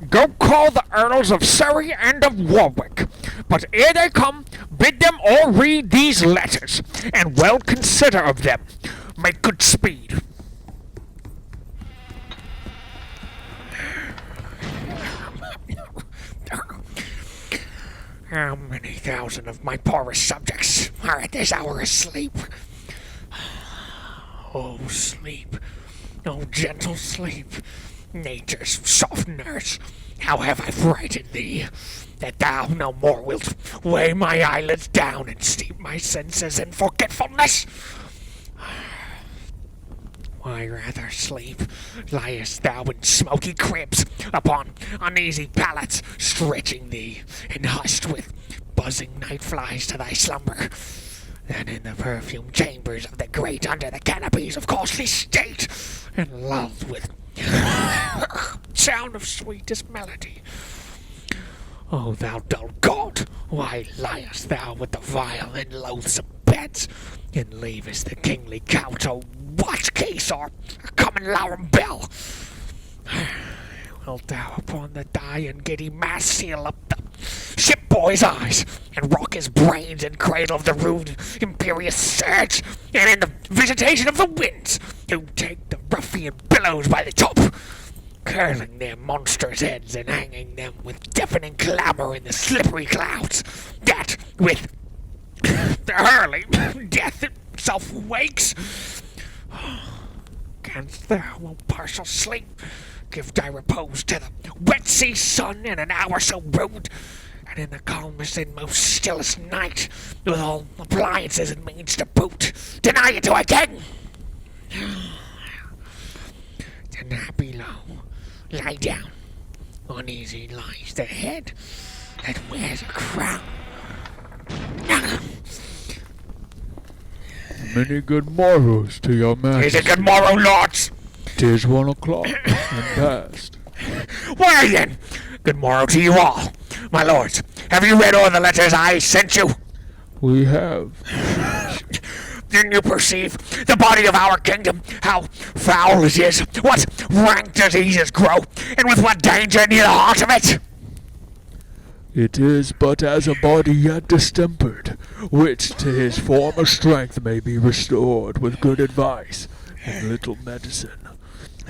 Go call the Earls of Surrey and of Warwick. But ere they come, bid them all read these letters, and well consider of them. Make good speed. How many thousand of my poorest subjects are at this hour asleep? Oh, sleep. Oh, gentle sleep. Nature's soft nurse, how have I frightened thee, that thou no more wilt weigh my eyelids down and steep my senses in forgetfulness? Why rather sleep liest thou in smoky cribs, upon uneasy pallets, stretching thee, and hushed with buzzing night flies to thy slumber, than in the perfumed chambers of the great under the canopies of costly state, and lulled with sound of sweetest melody. O thou dull god, why liest thou with the vile and loathsome beds, and leavest the kingly couch a watch case or a common larum bell? Wilt thou upon the dying giddy mass seal up the ship-boy's eyes, and rock his brains and cradle of the rude imperious surge, and in the visitation of the winds, who take the ruffian billows by the top, curling their monstrous heads and hanging them with deafening clamor in the slippery clouds, that, with the hurly death itself wakes? Canst thou, O partial sleep, give thy repose to the wet sea sun in an hour so rude, and in the calmest and most stillest night, with all appliances and means to boot, deny it to a king? Then happy low, lie down. Uneasy lies the head that wears a crown. Many good morrows to your majesty. Is it good morrow, lords? 'Tis 1 o'clock and past. Why then, good morrow to you all. My lords, have you read all the letters I sent you? We have. Didn't you perceive the body of our kingdom, how foul it is, what rank diseases grow, and with what danger near the heart of it? It is but as a body yet distempered, which to his former strength may be restored with good advice and little medicine.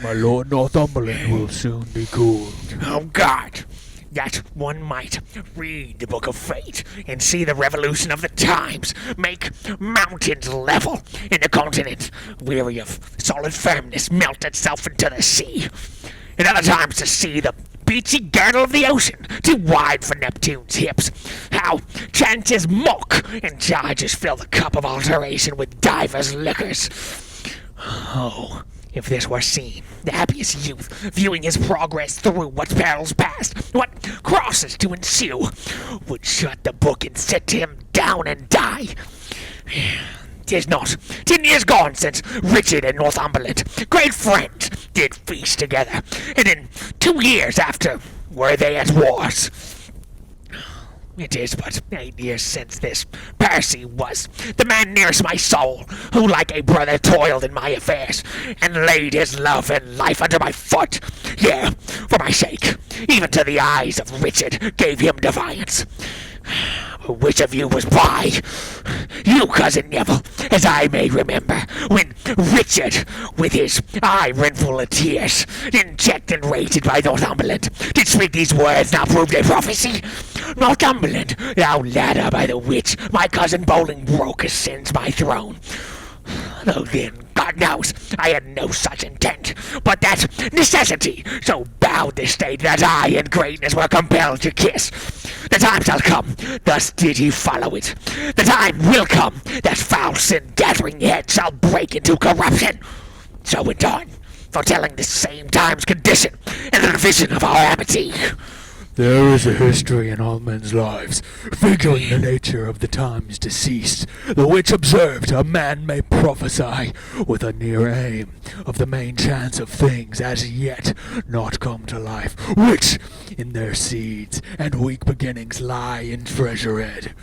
My lord Northumberland will soon be cooled. Oh God, that one might read the Book of Fate and see the revolution of the times make mountains level in the continent, weary of solid firmness, melt itself into the sea. And other times to see the beachy girdle of the ocean, too wide for Neptune's hips, how chances mock and charges fill the cup of alteration with divers liquors. Oh, if this were seen, the happiest youth, viewing his progress through what perils past, what crosses to ensue, would shut the book and sit him down and die. 'Tis not 10 years gone since Richard and Northumberland, great friends, did feast together, and in 2 years after were they at wars. It is but 8 years since this Percy was the man nearest my soul, who like a brother toiled in my affairs, and laid his love and life under my foot. Yea, for my sake, even to the eyes of Richard gave him defiance. Which of you was by? You, cousin Neville, as I may remember, when Richard, with his eye brimful of tears, checked and rated by Northumberland, did speak these words now proved a prophecy. Northumberland, thou ladder by the which my cousin Bolingbroke ascends my throne. Though then, God knows, I had no such intent, but that necessity so bowed the state that I and greatness were compelled to kiss. The time shall come, thus did he follow it. The time will come, that foul sin gathering head shall break into corruption. So went on, foretelling the same time's condition and the division of our amity. There is a history in all men's lives, figuring the nature of the times deceased, the which observed a man may prophesy with a near aim of the main chance of things as yet not come to life, which in their seeds and weak beginnings lie in treasured.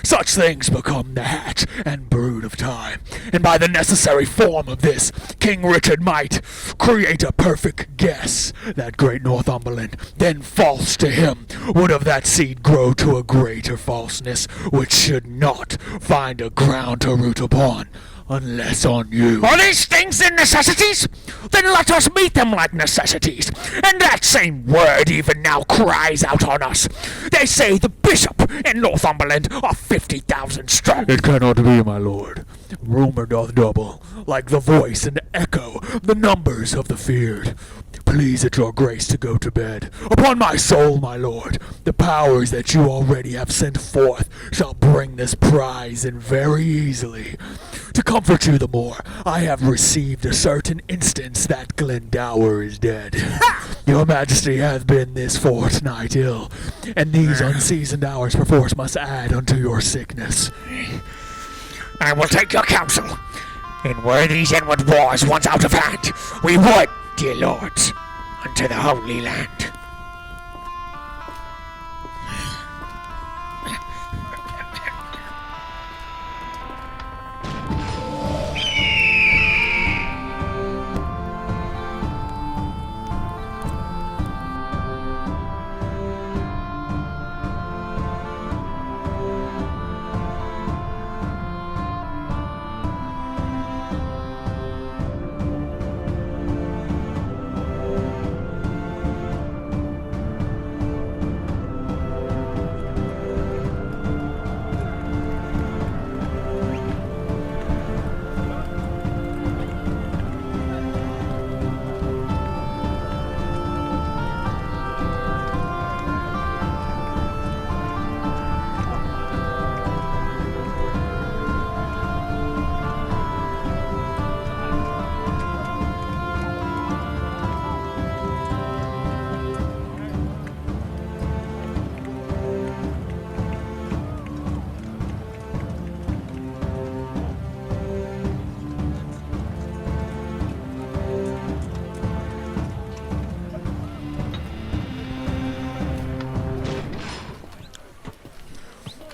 Such things become the hatch and brood of time, and by the necessary form of this, King Richard might create a perfect guess that great Northumberland, then false to him, would of that seed grow to a greater falseness, which should not find a ground to root upon, unless on you. Are these things then necessities? Then let us meet them like necessities. And that same word even now cries out on us. They say the bishop in Northumberland are 50,000 strong. It cannot be, my lord. Rumor doth double, like the voice and echo, the numbers of the feared. Please at your grace to go to bed. Upon my soul, my lord, the powers that you already have sent forth shall bring this prize in very easily. To comfort you the more, I have received a certain instance that Glendower is dead. Your majesty hath been this fortnight ill, and these unseasoned hours perforce must add unto your sickness. I will take your counsel. And were these inward wars once out of hand, we would, dear lords, unto the Holy Land.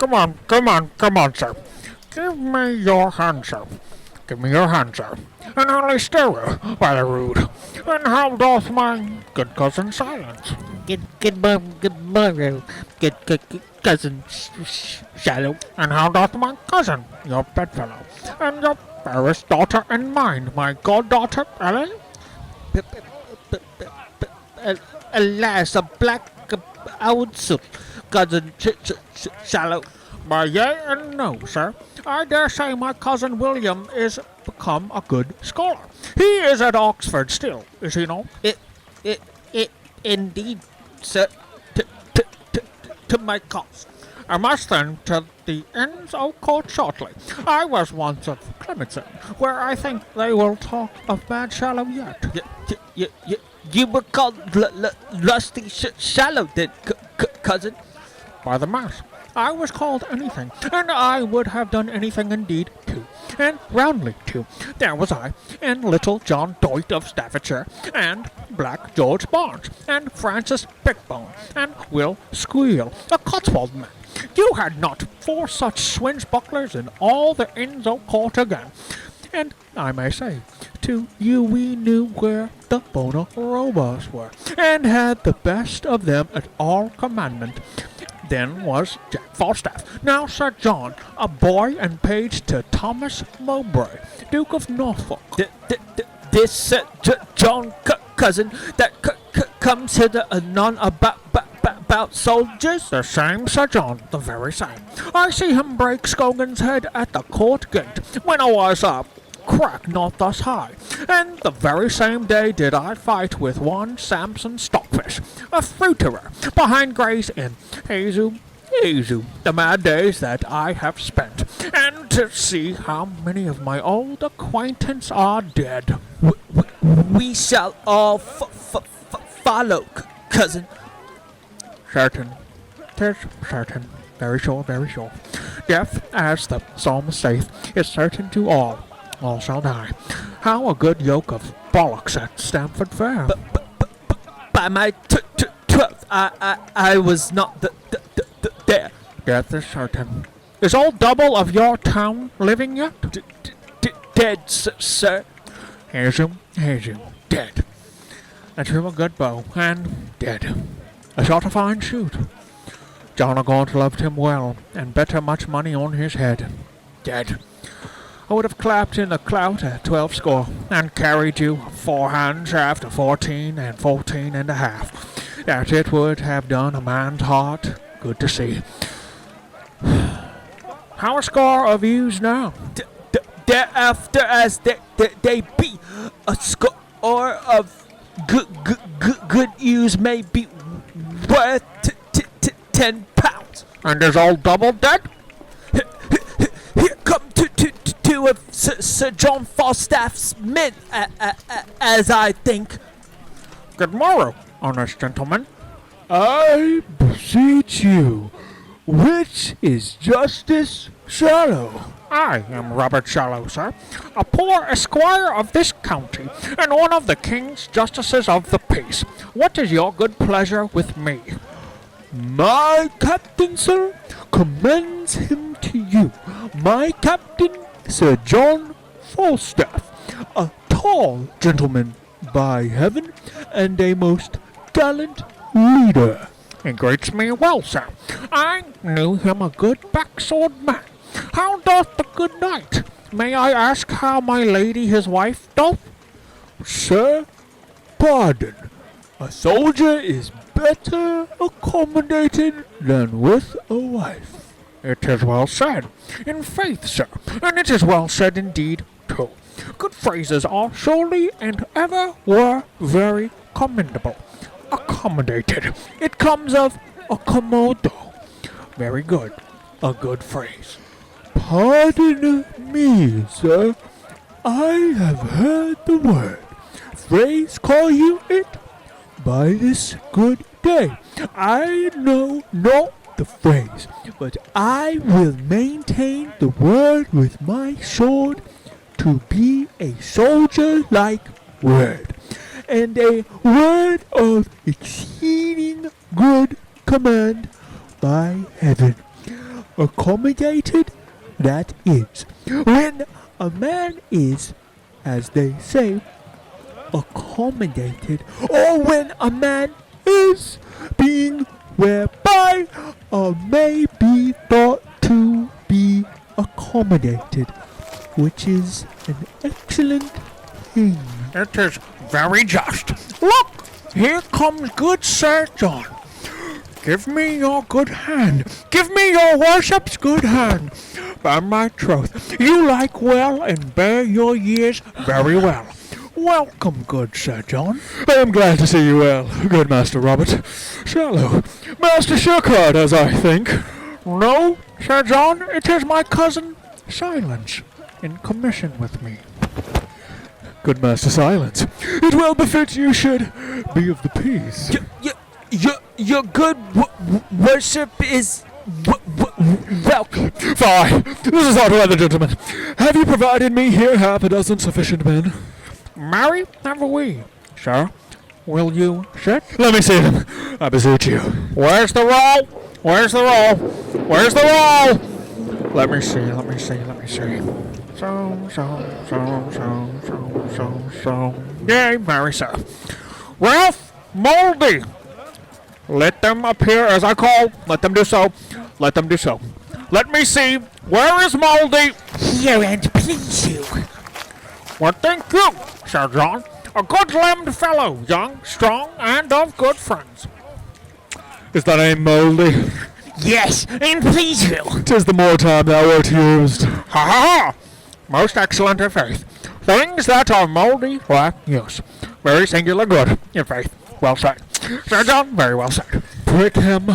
Come on, sir. Give me your hand, sir. Give me your hand, sir. And I'll lay stirrer by the rood. And how doth my good cousin Silence? Good morrow, good cousin Shallow. And how doth my cousin, your bedfellow? And your fairest daughter and mine, my goddaughter Ellen? Alas, a black ounce, cousin Shallow. By yea and no, sir. I dare say my cousin William is become a good scholar. He is at Oxford still, is he not? It indeed, sir, to my cost. I must then to the Inns of Court shortly. I was once at Clementson, where I think they will talk of Bad Shallow yet. You were called Lusty Shallow, then, cousin? By the mass, I was called anything, and I would have done anything indeed, too, and roundly, too. There was I, and little John Doit of Staffordshire, and Black George Barnes, and Francis Bickbone, and Will Squeal, a Cotswold man. You had not 4 such swingebucklers in all the Inns of Court again. And I may say, too, we knew where the Bonarobas were, and had the best of them at all commandment. Then was Jack Falstaff, now Sir John, a boy and page to Thomas Mowbray, Duke of Norfolk. This John cousin that comes hither anon about soldiers? The same Sir John, the very same. I see him break Scogan's head at the court gate when I was up. Crack not thus high, and the very same day did I fight with one Samson Stockfish, a fruiterer, behind Gray's Inn. Jesu, the mad days that I have spent, and to see how many of my old acquaintance are dead. We shall all follow, cousin. Certain, 'tis certain, very sure, very sure. Death, as the psalmist saith, is certain to all. All shall die. How a good yoke of bollocks at Stamford Fair. By my 12th, I was not there. Death is certain. Is old Double of your town living yet? Dead, sir. Here's him, dead. I drew a good bow, and dead. I shot a fine shoot. John o' Gaunt loved him well, and bet her much money on his head. Dead. I would have clapped in the clout at 12 score, and carried you 4 hands after 14 and 14 and a half. That it would have done a man's heart good to see. How a score of yous now? Thereafter, as they be, a score of good use may be worth 10 pounds. And is old Double dead? Here come two of Sir John Falstaff's men, as I think. Good morrow, honest gentleman. I beseech you, which is Justice Shallow? I am Robert Shallow, sir, a poor esquire of this county, and one of the king's justices of the peace. What is your good pleasure with me? My captain, sir, commends him to you. My captain, Sir John Falstaff, a tall gentleman by heaven, and a most gallant leader. He greets me well, sir. I knew him a good backsword man. How doth the good knight? May I ask how my lady his wife doth? Sir, pardon. A soldier is better accommodated than with a wife. It is well said. In faith, sir, and it is well said indeed, too. Good phrases are surely and ever were very commendable. Accommodated. It comes of accommodo. Very good. A good phrase. Pardon me, sir. I have heard the word. Phrase call you it? By this good day. I know not the phrase, but I will maintain the word with my sword to be a soldier-like word, and a word of exceeding good command by heaven. Accommodated, that is, when a man is, as they say, accommodated, or when a man is being whereby may be thought to be accommodated, which is an excellent thing. It is very just. Look, here comes good Sir John. Give me your good hand. Give me your worship's good hand. By my troth, you like well and bear your years very well. Welcome, good Sir John. I am glad to see you well, good Master Robert. Shallow. Master Shirkard, as I think. No, Sir John, it is my cousin Silence in commission with me. Good Master Silence. It well befits you should be of the peace. Your good worship is welcome. Fie! This is hot weather, gentlemen. Have you provided me here half a dozen sufficient men? Marry, have we, sir? Will you sit? Let me see them, I beseech you. Where's the roll? Where's the roll? Where's the roll? Let me see. So. Yea, marry, sir. Ralph Moldy. Let them appear as I call. Let them do so. Let me see. Where is Moldy? Here and please you. What think you, Sir John? A good-limbed fellow, young, strong, and of good friends. Is thy name Mouldy? Yes, and please you. 'Tis the more time thou wert used. Ha ha ha! Most excellent, in faith. Things that are mouldy lack use. Very singular good, in faith. Well said. Sir John, very well said. Prick him.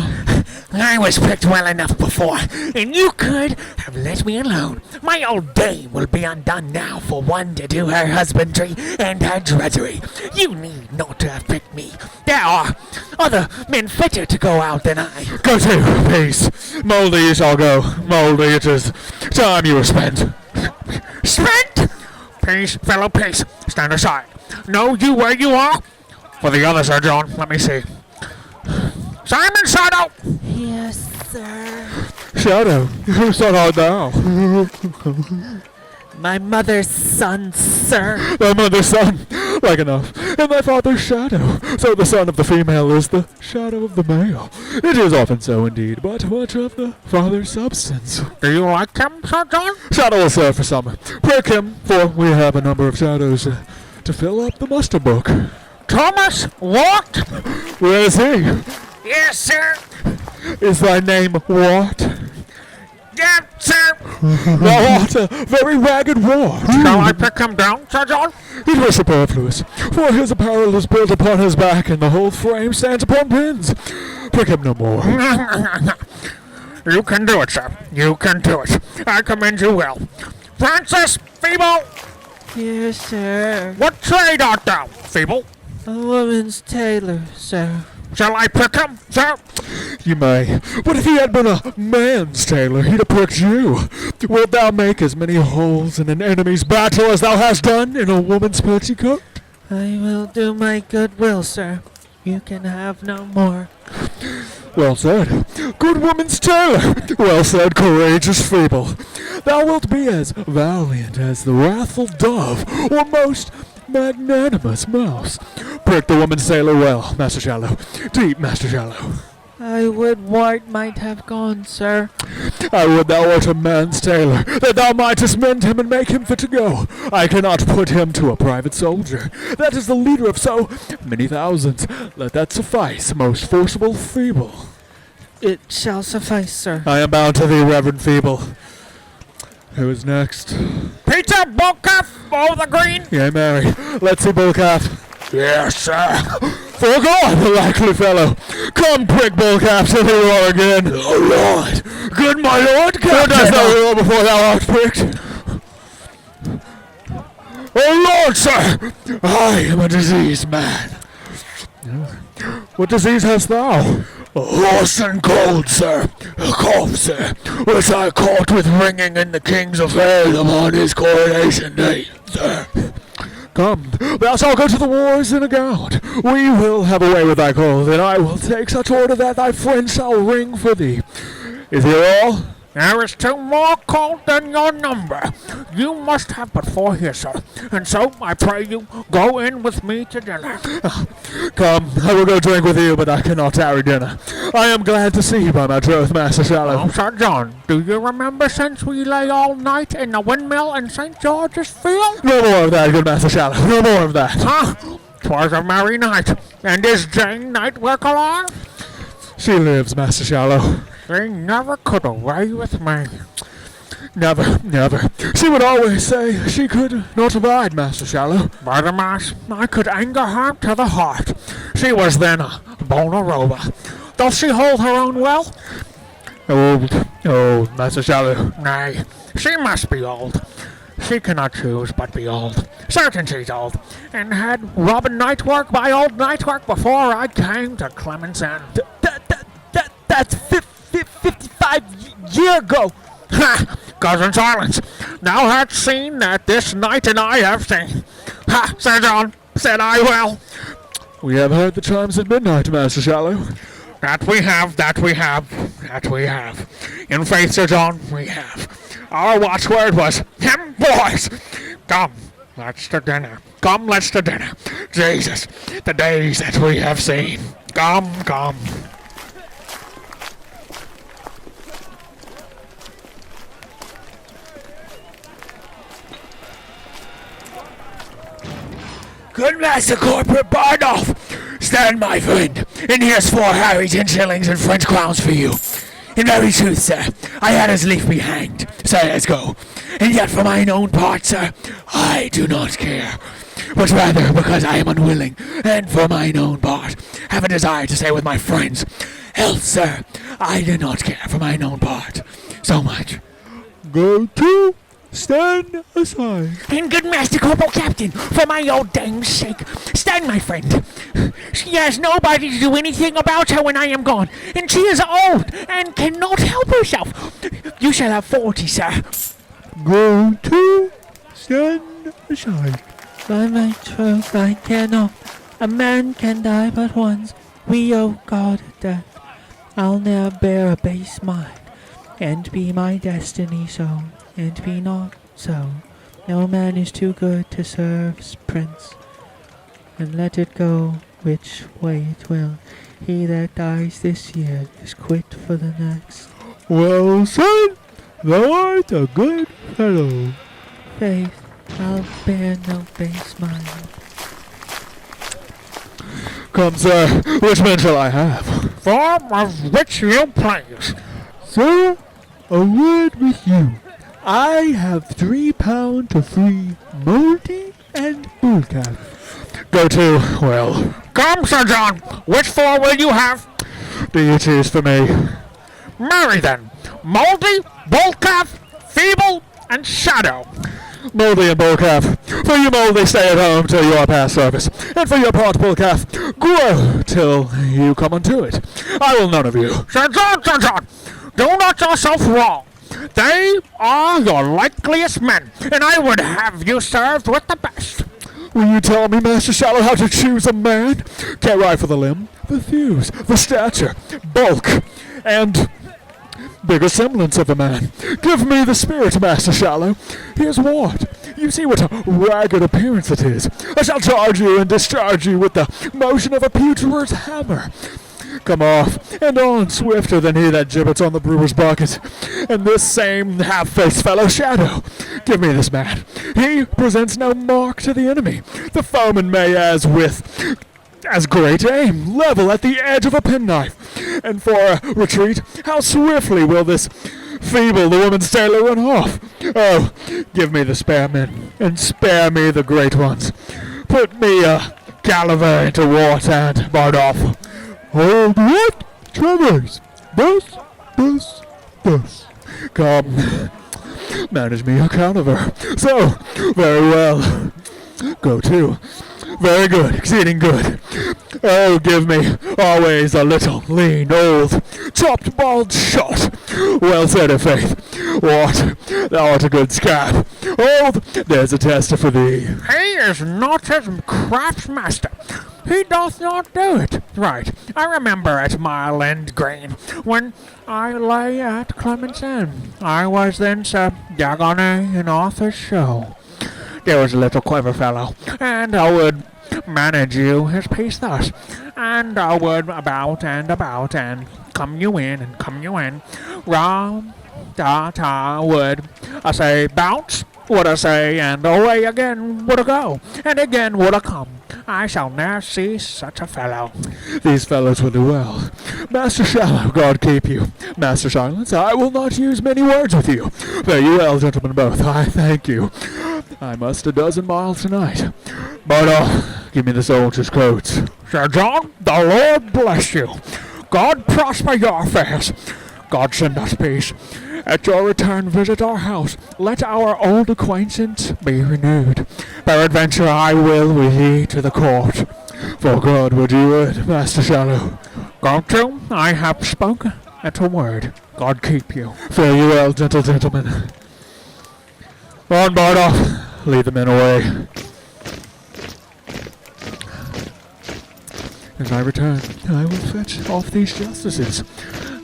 I was pricked well enough before, and you could have let me alone. My old dame will be undone now for one to do her husbandry and her drudgery. You need not to have picked me. There are other men fitter to go out than I. Go to, peace. Mouldy you shall go. Mouldy, it is time you were spent. Spent? Peace, fellow, peace. Stand aside. Know you where you are? For the other, Sir John, let me see. Simon Shadow! Yes, sir. Shadow, whose son art thou? My mother's son, sir. Thy mother's son, like enough, and thy father's shadow. So the son of the female is the shadow of the male. It is often so indeed, but much of the father's substance. Do you like him, Sir John? Shadow will serve for some. Prick him, for we have a number of shadows to fill up the muster book. Thomas What? Where is he? Yes, sir. Is thy name Wart? Yes, sir. Thou art a very ragged Wart. Shall I pick him down, Sir John? It were superfluous, for his apparel is built upon his back, and the whole frame stands upon pins. Prick him no more. You can do it, sir. You can do it. I commend you well. Francis, Feeble, Yes, sir. what trade art thou, Feeble? A woman's tailor, sir. Shall I pick him, sir? You may, but if he had been a man's tailor, he'd have pricked you. Wilt thou make as many holes in an enemy's battle as thou hast done in a woman's petticoat? I will do my good will, sir. You can have no more. Well said, good woman's tailor. Well said, courageous Feeble. Thou wilt be as valiant as the wrathful dove, or most magnanimous mouse. Prick the woman's tailor well, Master Shallow. Deep, Master Shallow. I would Wart might have gone, sir. I would thou wert a man's tailor, that thou mightest mend him and make him fit to go. I cannot put him to a private soldier. That is the leader of so many thousands. Let that suffice, most forcible Feeble. It shall suffice, sir. I am bound to thee, Reverend Feeble. Who is next? Peter Bullcalf, over the green. Yea, Mary. Let's see Bullcalf. Yes, sir. For God, the likely fellow. Come, prick Bullcalf, till he roar again. Oh, Lord. Good my lord, Captain. Dost thou roar before thou art pricked? Oh, Lord, sir. I am a diseased man. What disease hast thou? A hoarse and cold, sir. A cough, sir, which I caught with ringing in the king's affairs upon his coronation day, sir. Come, thou shalt go to the wars in a gown. We will have a way with thy cold, and I will take such order that thy friends shall ring for thee. Is here all? There is two more cold than your number. You must have but four here, sir. And so, I pray you, go in with me to dinner. Come, I will go drink with you, but I cannot tarry dinner. I am glad to see you by my troth, Master Shallow. Oh, Sir John, do you remember since we lay all night in the windmill in St. George's Field? No more of that, good Master Shallow. No more of that. Huh? 'Twas a merry night. And is Jane Nightwick alive? She lives, Master Shallow. They never could away with me. Never, never. She would always say she could not abide, Master Shallow. By the mass, I could anger her to the heart. She was then a bona roba. Doth she hold her own well? Old, Master Shallow. Nay, she must be old. She cannot choose but be old. Certain she's old, and had Robin Nightwork by old Nightwork before I came to Clement's End. That's 55 year ago. Ha! Cousin Silence, thou hast seen that this night and I have seen. Ha! Sir John, said I well. We have heard the chimes at midnight, Master Shallow. That we have, that we have, that we have. In faith, Sir John, we have. Our watchword was, "Hem, boys! Come, let's to dinner. Come, let's to dinner. Jesus, the days that we have seen. Come, come." Good Master Corporate Barnoff! Stand, my friend, and here's 4 Harry 10 shillings and French crowns for you. In very truth, sir, I had as lief be hanged, so let's go. And yet for mine own part, sir, I do not care. But rather because I am unwilling, and for mine own part, have a desire to stay with my friends. Else, sir, I do not care for mine own part so much. Go to. Stand aside. And good Master Corporal Captain, for my old dame's sake, stand, my friend. She has nobody to do anything about her when I am gone, and she is old and cannot help herself. You shall have 40, sir. Go to. Stand aside. By my troth, I cannot. A man can die but once. We owe God a debt. I'll ne'er bear a base mind. and be my destiny so, and be not so. No man is too good to serve's prince, and let it go which way it will. He that dies this year is quit for the next. Well said, thou art a good fellow. Faith, I'll bear no base mind. Come, sir, which men shall I have? Form of which you please. Sir, a word with you. I have £3 to free Moldy and Bullcalf. Go to, well, Come, Sir John, which four will you have? do you choose for me? Marry then. Moldy, Bullcalf, Feeble, and Shadow. Moldy and Bullcalf. For you Moldy, stay at home till you are past service, and for your part Bullcalf, grow till you come unto it. I will none of you. Sir John, do not yourself wrong. They are your likeliest men, and I would have you served with the best. Will you tell me, Master Shallow, how to choose a man? Care I for the limb, the thews, the stature, bulk, and bigger semblance of a man. Give me the spirit, Master Shallow. Here's what. You see what a ragged appearance it is. I shall charge you and discharge you with the motion of a pewterer's hammer. Come off, and on swifter than he that gibbets on the brewer's bucket. And this same half-faced fellow Shadow. Give me this man. He presents no mark to the enemy. The foeman may as great aim, level at the edge of a penknife. And for a retreat, how swiftly will this Feeble, the woman's sailor, run off. Oh, give me the spare men, and spare me the great ones. Put me a Gulliver into Wart and Bardolph. Hold what? Travers. Thus. Come, manage me a Gulliver. So, very well. Go to. Very good, exceeding good. Oh, give me always a little, lean, old, chopped, bald shot. Well said, i' faith. What? Thou art a good scab. Old, there's a tester for thee. He is not his craft's master. He doth not do it. Right. I remember at Mile End Green, when I lay at Clement's Inn. I was then Sir Diagon in Arthur's show. There was a little clever fellow, and I would manage you his piece thus, and I would about, and come you in, rum, ta, would, I say, bounce, would I say, and away again would I go, and again would I come. I shall ne'er see such a fellow. These fellows will do well. Master Shallow, God keep you. Master Silence, I will not use many words with you. Fare you well, gentlemen both. I thank you. I must a dozen miles tonight. But, give me the soldier's coats. Sir John, the Lord bless you. God prosper your affairs. God send us peace. At your return, visit our house. Let our old acquaintance be renewed. Peradventure, I will with ye to the court. For God would you would, Master Shallow. Go to, I have spoken at a word. God keep you. Fare you well, gentle gentlemen. On, Bardolph. Lead the men away. As I return, I will fetch off these justices.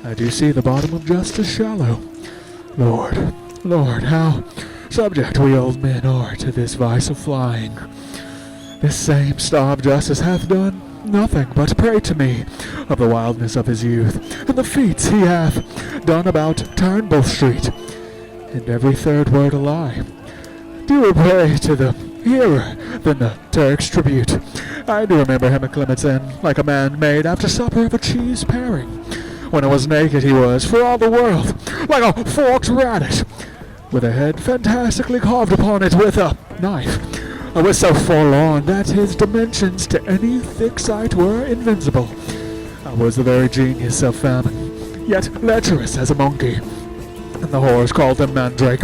I do see the bottom of Justice Shallow. Lord, how subject we old men are to this vice of flying. This same starved justice hath done nothing but pray to me of the wildness of his youth, and the feats he hath done about Turnbull Street, and every third word a lie. Dearer pray to the hearer than the Turk's tribute. I do remember him at Clement's Inn, like a man made after supper of a cheese paring. When I was naked he was, for all the world, like a forked radish, with a head fantastically carved upon it with a knife. I was so forlorn that his dimensions to any thick sight were invincible. I was the very genius of famine, yet lecherous as a monkey, and the whores called him Mandrake.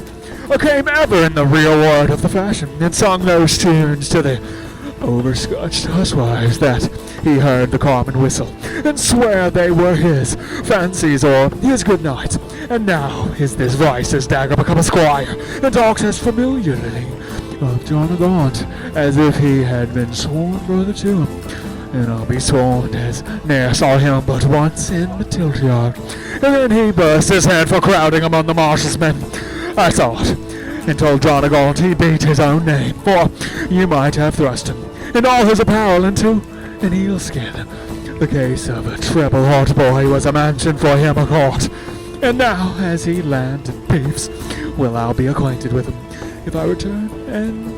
I came ever in the real word of the fashion, and sung those tunes to the overscotched huswives that he heard the carman whistle, and swear they were his fancies or his good nights. And now is this vice's dagger become a squire, and talks as familiarly of John o' Gaunt as if he had been sworn brother to him. and I'll be sworn as ne'er saw him but once in the tilt yard. And then he burst his head for crowding among the marshal's men. I saw it, and told John o' Gaunt he beat his own name, for you might have thrust him, and all his apparel into an eelskin. The case of a treble-hot boy was a mansion for him a court, and now, as he land and peeps, will I be acquainted with him, if I return, and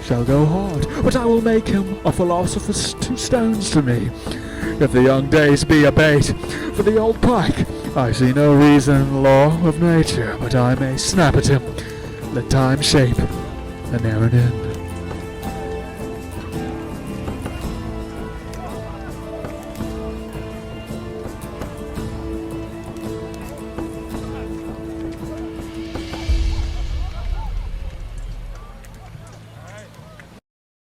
shall go hard, but I will make him a philosopher's 2 stones to me. If the young days be a bait for the old pike, I see no reason in the law of nature, but I may snap at him. Let time shape, and ne'er an end.